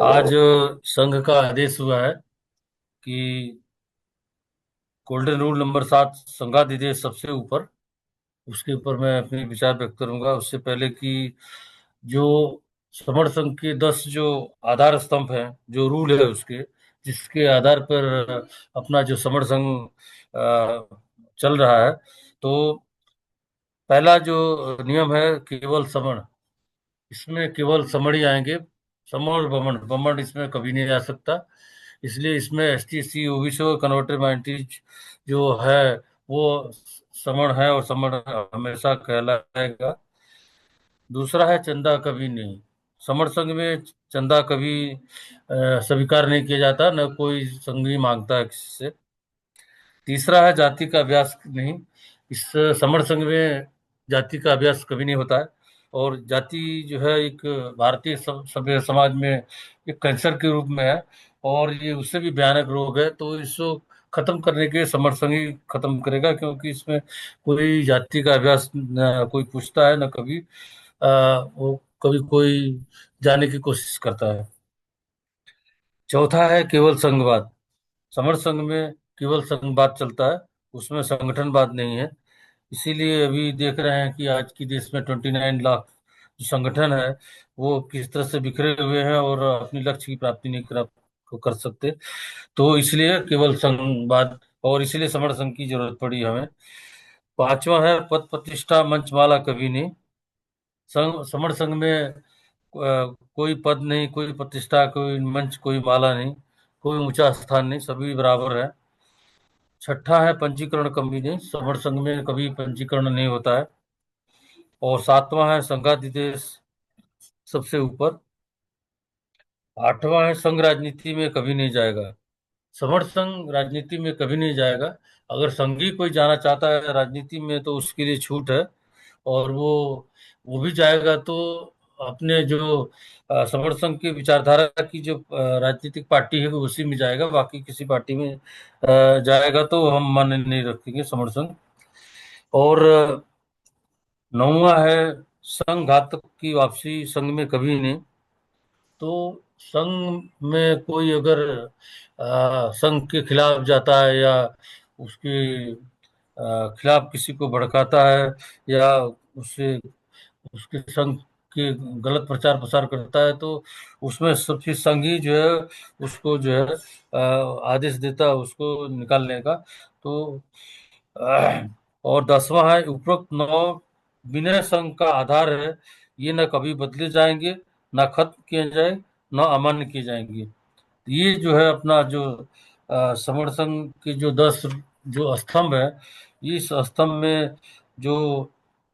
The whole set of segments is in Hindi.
आज संघ का आदेश हुआ है कि गोल्डन रूल नंबर 7 संघाधिदेश सबसे ऊपर। उसके ऊपर मैं अपने विचार व्यक्त करूंगा। उससे पहले कि जो समर संघ के 10 जो आधार स्तंभ हैं, जो रूल है उसके, जिसके आधार पर अपना जो समर संघ चल रहा है। तो पहला जो नियम है, केवल समण। इसमें केवल समण ही आएंगे। समण और बमण, बमण इसमें कभी नहीं आ सकता। इसलिए इसमें ST SC OBC और कन्वर्टेड माइनॉरिटीज जो है वो समण है, और समण हमेशा कहलाएगा। दूसरा है चंदा कभी नहीं। समर संघ में चंदा कभी स्वीकार नहीं किया जाता, न कोई संघी मांगता है किसी से। तीसरा है जाति का अभ्यास नहीं। इस समर संघ में जाति का अभ्यास कभी नहीं होता है। और जाति जो है एक भारतीय सभ्य समाज में एक कैंसर के रूप में है, और ये उससे भी भयानक रोग है। तो इसको खत्म करने के लिए समर संघ ही खत्म करेगा, क्योंकि इसमें कोई जाति का अभ्यास न कोई पूछता है, न कभी वो कभी कोई जाने की कोशिश करता है। चौथा है केवल संघवाद। समर संघ में केवल संघवाद चलता है, उसमें संगठनवाद नहीं है। इसीलिए अभी देख रहे हैं कि आज की देश में 29 लाख जो संगठन है वो किस तरह से बिखरे हुए हैं और अपनी लक्ष्य की प्राप्ति नहीं कर सकते। तो इसलिए केवल संघवाद, और इसीलिए समर संघ की जरूरत पड़ी हमें। पांचवा है पद प्रतिष्ठा मंचमाला कभी नहीं। समर संघ में कोई पद नहीं, कोई प्रतिष्ठा, कोई मंच, कोई माला नहीं, कोई ऊंचा स्थान नहीं, सभी बराबर है। छठा है पंजीकरण कभी नहीं। समर संघ में कभी पंजीकरण नहीं होता है। और सातवां है संघाधिदेश सबसे ऊपर। आठवां है संघ राजनीति में कभी नहीं जाएगा। समर संघ राजनीति में कभी नहीं जाएगा। अगर संघी कोई जाना चाहता है राजनीति में तो उसके लिए छूट है। और वो भी जाएगा तो अपने जो समर संघ की विचारधारा की जो राजनीतिक पार्टी है वो उसी में जाएगा। बाकी किसी पार्टी में जाएगा तो हम मान्य नहीं रखेंगे समर संघ। और नौवां है संघ घातक की वापसी खंघ में कभी नहीं। तो संघ में कोई अगर संघ के खिलाफ जाता है, या उसके खिलाफ किसी को भड़काता है, या उससे उसके संघ के गलत प्रचार प्रसार करता है, तो उसमें सबसे संघी जो है उसको जो है आदेश देता है उसको निकालने का। तो और 10वां है उपरोक्त 9 विनय संघ का आधार है। ये न कभी बदले जाएंगे, न खत्म किए जाए, न अमान्य किए जाएंगे। ये जो है अपना जो समर संघ के जो 10 जो स्तंभ है, इस स्तंभ में जो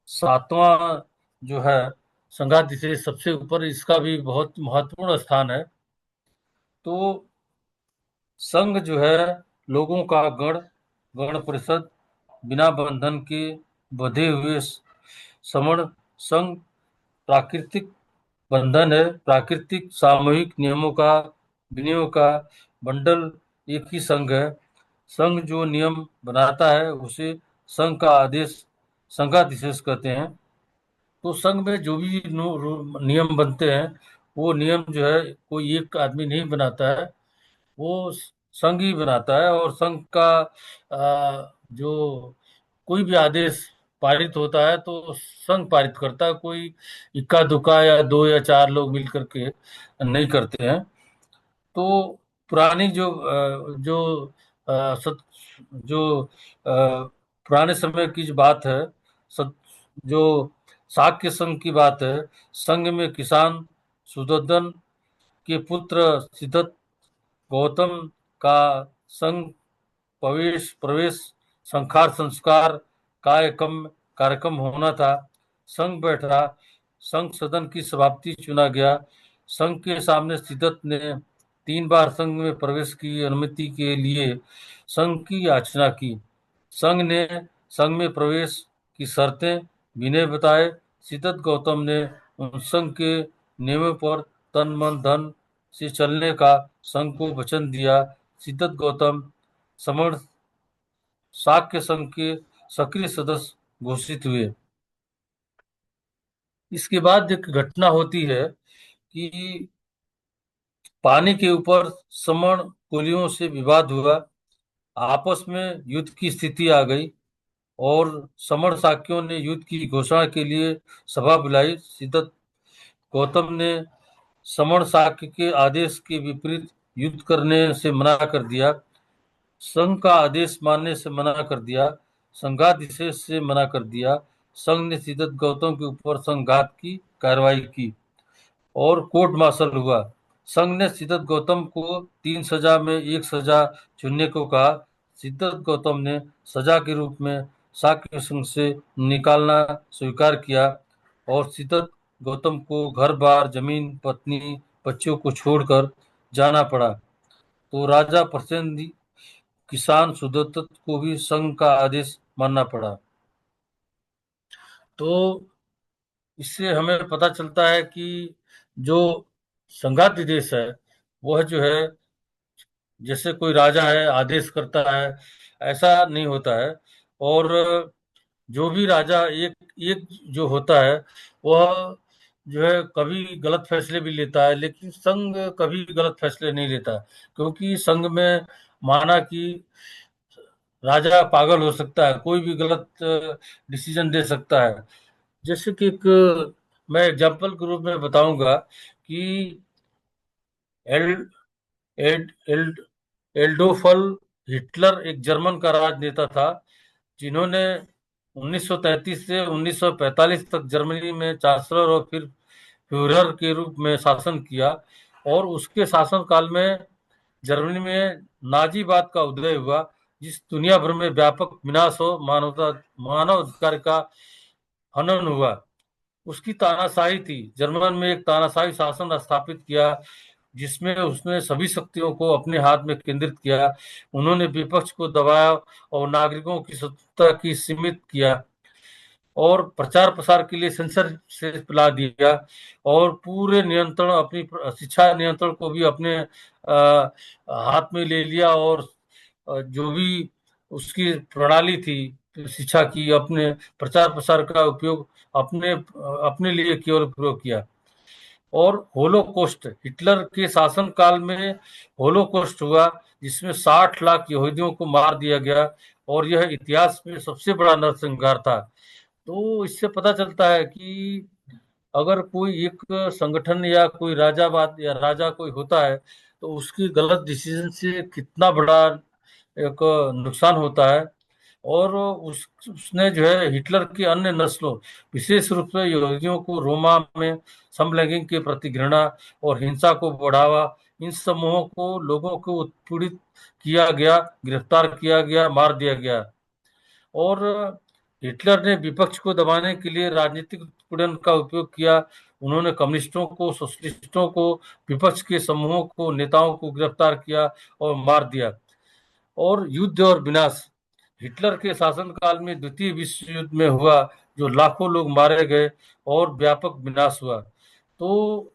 सातवां जो है संघाधिशेष सबसे ऊपर, इसका भी बहुत महत्वपूर्ण स्थान है। तो संघ जो है लोगों का गण, गण परिषद, बिना बंधन के बंधे हुए समण संघ प्राकृतिक बंधन है। प्राकृतिक सामूहिक नियमों का विनियोग का बंडल एक ही संघ है। संघ जो नियम बनाता है उसे संघ का आदेश संघाधिशेष कहते हैं। तो संघ में जो भी नियम बनते हैं, वो नियम जो है कोई एक आदमी नहीं बनाता है, वो संघ ही बनाता है। और संघ का जो कोई भी आदेश पारित होता है तो संघ पारित करता है, कोई इक्का दुक्का या दो या चार लोग मिल करके नहीं करते हैं। तो पुरानी जो अ, सत, जो पुराने समय की जो बात है, सत, जो शाक्य संघ की बात है। संघ में किसान सुदोधन के पुत्र सिद्धत गौतम का संघ प्रवेश प्रवेश संखार संस्कार कार्यक्रम कार्यक्रम होना था। संघ बैठा, संघ सदन की सभापति चुना गया। संघ के सामने सिद्धत ने 3 बार संघ में प्रवेश की अनुमति के लिए संघ की याचना की। संघ ने संघ में प्रवेश की शर्तें विनय बताए। सिद्धत गौतम ने उन संघ के नियमों पर तन मन धन से चलने का संघ को वचन दिया। सिद्धत गौतम समण शाक्य संघ के सक्रिय सदस्य घोषित हुए। इसके बाद एक घटना होती है कि पानी के ऊपर समण कुलियों से विवाद हुआ। आपस में युद्ध की स्थिति आ गई और समण शाक्यों ने युद्ध की घोषणा के लिए सभा बुलाई। सिद्धत गौतम ने समण शाक्य के आदेश के विपरीत युद्ध करने से मना कर दिया, संघ का आदेश मानने से मना कर दिया, संघातिशेष से मना कर दिया। संघ ने सिद्धत गौतम के ऊपर संघात की कार्रवाई की और कोर्ट मार्शल हुआ। संघ ने सिद्धत गौतम को 3 सजा में एक सजा चुनने को कहा। सिद्धत गौतम ने सजा के रूप में शाक्य संघ से निकालना स्वीकार किया और सिद्धत गौतम को घर बार जमीन पत्नी बच्चों को छोड़कर जाना पड़ा। तो राजा प्रसेन किसान सुदत्त को भी संघ का आदेश मानना पड़ा। तो इससे हमें पता चलता है कि जो संघाती देश है वह जो है, जैसे कोई राजा है आदेश करता है, ऐसा नहीं होता है। और जो भी राजा एक एक जो होता है वह जो है कभी गलत फैसले भी लेता है, लेकिन संघ कभी गलत फैसले नहीं लेता, क्योंकि संघ में माना कि राजा पागल हो सकता है, कोई भी गलत डिसीजन दे सकता है। जैसे कि एक मैं एग्जांपल के रूप में बताऊंगा कि एल एड एल्ड एल्डोफल हिटलर एक जर्मन का राजनेता था, जिन्होंने 1933 से 1945 तक जर्मनी में चांसलर और फिर फ्यूहरर के रूप में शासन किया। और उसके शासनकाल में जर्मनी में नाजीवाद का उदय हुआ, जिस दुनिया भर में व्यापक विनाश हो मानव अधिकार का हनन हुआ। उसकी तानाशाही थी, जर्मन में एक तानाशाही शासन स्थापित किया जिसमें उसने सभी शक्तियों को अपने हाथ में केंद्रित किया। उन्होंने विपक्ष को दबाया और नागरिकों की स्वतंत्रता की सीमित किया और प्रचार प्रसार के लिए सेंसर से पिला दिया और पूरे नियंत्रण अपनी शिक्षा नियंत्रण को भी अपने हाथ में ले लिया। और जो भी उसकी प्रणाली थी शिक्षा की, अपने प्रचार प्रसार का उपयोग अपने अपने लिए केवल प्रयोग किया। और होलोकॉस्ट, हिटलर के शासन काल में होलोकॉस्ट हुआ, जिसमें 60 लाख यहूदियों को मार दिया गया और यह इतिहास में सबसे बड़ा नरसंहार था। तो इससे पता चलता है कि अगर कोई एक संगठन या कोई राजावाद या राजा कोई होता है तो उसकी गलत डिसीजन से कितना बड़ा एक नुकसान होता है। और उसने जो है हिटलर की अन्य नस्लों, विशेष रूप से यहूदियों को रोमा में समलैंगिक के प्रति घृणा और हिंसा को बढ़ावा, इन समूहों को लोगों को उत्पीड़ित किया गया, गिरफ्तार किया गया, मार दिया गया। और हिटलर ने विपक्ष को दबाने के लिए राजनीतिक उत्पीड़न का उपयोग किया। उन्होंने कम्युनिस्टों को, सोशलिस्टों को, विपक्ष के समूहों को, नेताओं को गिरफ्तार किया और मार दिया। और युद्ध और विनाश, हिटलर के शासनकाल में द्वितीय विश्व युद्ध में हुआ, जो लाखों लोग मारे गए और व्यापक विनाश हुआ। तो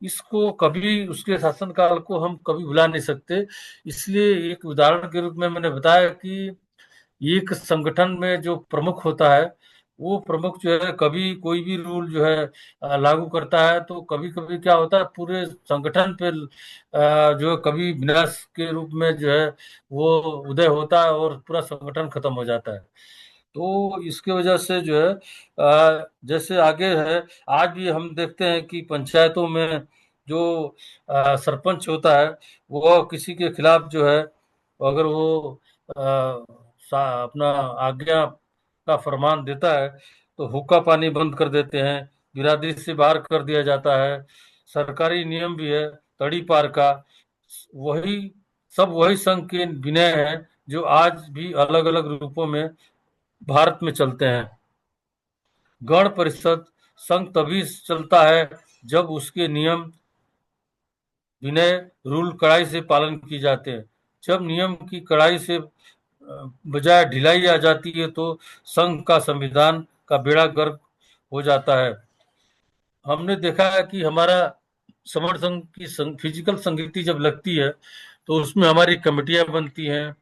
इसको कभी, उसके शासनकाल को हम कभी भुला नहीं सकते। इसलिए एक उदाहरण के रूप में मैंने बताया कि एक संगठन में जो प्रमुख होता है, वो प्रमुख जो है कभी कोई भी रूल जो है लागू करता है, तो कभी कभी क्या होता है पूरे संगठन पे जो है कभी विनाश के रूप में जो है वो उदय होता है और पूरा संगठन खत्म हो जाता है। तो इसके वजह से जो है जैसे आगे है, आज भी हम देखते हैं कि पंचायतों में जो सरपंच होता है वो किसी के खिलाफ जो है, अगर वो अपना आज्ञा का फरमान देता है तो हुक्का पानी बंद कर देते हैं, बिरादरी से बाहर कर दिया जाता है। सरकारी नियम भी है तड़ी पार का। वही सब वही संघ के विनय है जो आज भी अलग अलग रूपों में भारत में चलते हैं। गण परिषद संघ तभी चलता है जब उसके नियम, विनय, रूल कड़ाई से पालन किए जाते हैं। जब नियम की कड़ाई से बजाय ढिलाई आ जाती है तो संघ का संविधान का बेड़ा गर्क हो जाता है। हमने देखा है कि हमारा समर संघ की फिजिकल संगीति जब लगती है तो उसमें हमारी कमेटियां बनती हैं,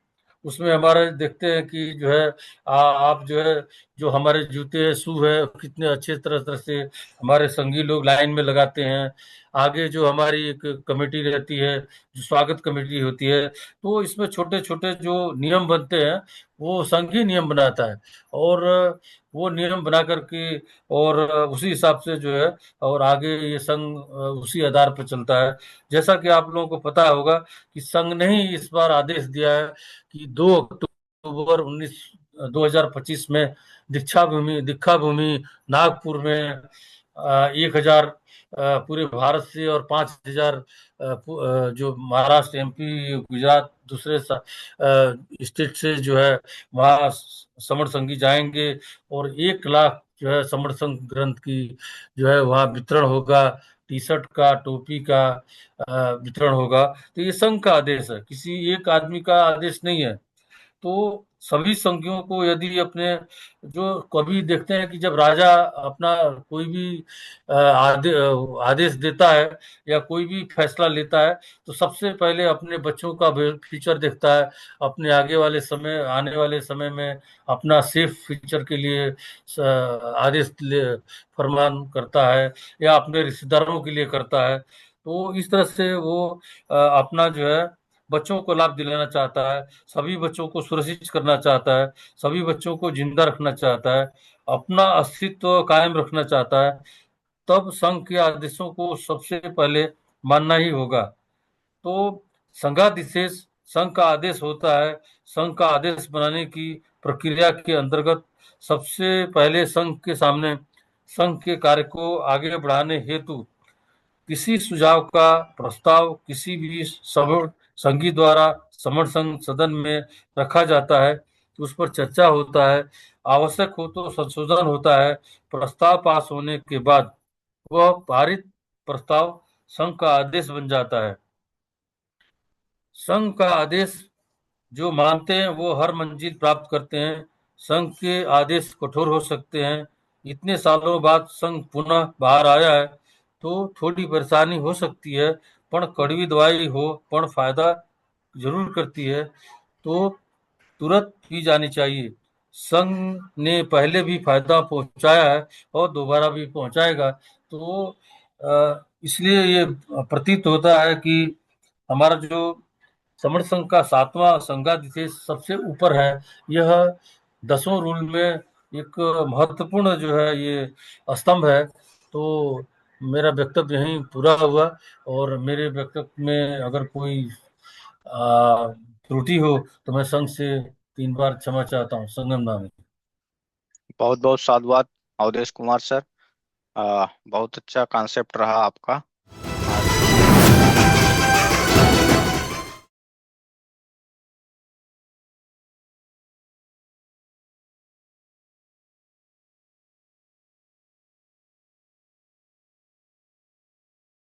उसमें हमारे देखते हैं कि जो है आप जो है, जो हमारे जूते शू है कितने अच्छे तरह तरह से हमारे संगी लोग लाइन में लगाते हैं। आगे जो हमारी एक कमेटी रहती है, जो स्वागत कमेटी होती है, तो इसमें छोटे छोटे जो नियम बनते हैं वो संघ ही नियम बनाता है। और वो नियम बना करके और उसी हिसाब से जो है और आगे ये संघ उसी आधार पर चलता है। जैसा कि आप लोगों को पता होगा कि संघ ने ही इस बार आदेश दिया है कि 2 अक्टूबर 2025 में दीक्षा भूमि नागपुर में 1,000 पूरे भारत से और 5,000 जो महाराष्ट्र, एमपी, गुजरात, दूसरे स्टेट से जो है वहाँ समर संगी जाएंगे। और 1 लाख जो है समर संघ ग्रंथ की जो है वहाँ वितरण होगा। टी शर्ट का, टोपी का वितरण होगा। तो ये संघ का आदेश है, किसी एक आदमी का आदेश नहीं है। तो सभी संज्ञों को यदि अपने, जो कभी देखते हैं कि जब राजा अपना कोई भी आदेश देता है या कोई भी फैसला लेता है, तो सबसे पहले अपने बच्चों का फ्यूचर देखता है, अपने आने वाले समय में अपना सेफ फ्यूचर के लिए फरमान करता है, या अपने रिश्तेदारों के लिए करता है। तो इस तरह से वो अपना जो है बच्चों को लाभ दिलाना चाहता है, सभी बच्चों को सुरक्षित करना चाहता है, सभी बच्चों को जिंदा रखना चाहता है, अपना अस्तित्व कायम रखना चाहता है। तब संघ के आदेशों को सबसे पहले मानना ही होगा। तो संघाधिशेष संघ का आदेश होता है। संघ का आदेश बनाने की प्रक्रिया के अंतर्गत सबसे पहले संघ के सामने संघ के कार्य को आगे बढ़ाने हेतु किसी सुझाव का प्रस्ताव किसी भी समूह संघी द्वारा समर संघ सदन में रखा जाता है, तो उस पर चर्चा होता है, आवश्यक हो तो संशोधन होता है। प्रस्ताव पास होने के बाद वह पारित प्रस्ताव संघ का आदेश बन जाता है। संघ का आदेश जो मानते हैं वो हर मंजिल प्राप्त करते हैं। संघ के आदेश कठोर हो सकते हैं। इतने सालों बाद संघ पुनः बाहर आया है तो थोड़ी परेशानी हो सकती है, पर कड़वी दवाई हो पर फायदा जरूर करती है, तो तुरंत पी जानी चाहिए। संघ ने पहले भी फायदा पहुंचाया है और दोबारा भी पहुंचाएगा। तो इसलिए ये प्रतीत होता है कि हमारा जो समर संघ का 7वां संघाधिशेष सबसे ऊपर है। यह 10वें रूल में एक महत्वपूर्ण जो है ये स्तंभ है। तो मेरा वक्तव्य यहीं पूरा हुआ। और मेरे वक्तव्य में अगर कोई त्रुटि हो तो मैं संघ से 3 बार क्षमा चाहता हूँ, संगम नामी। बहुत बहुत साधुवाद अवधेश कुमार सर। बहुत अच्छा कॉन्सेप्ट रहा आपका।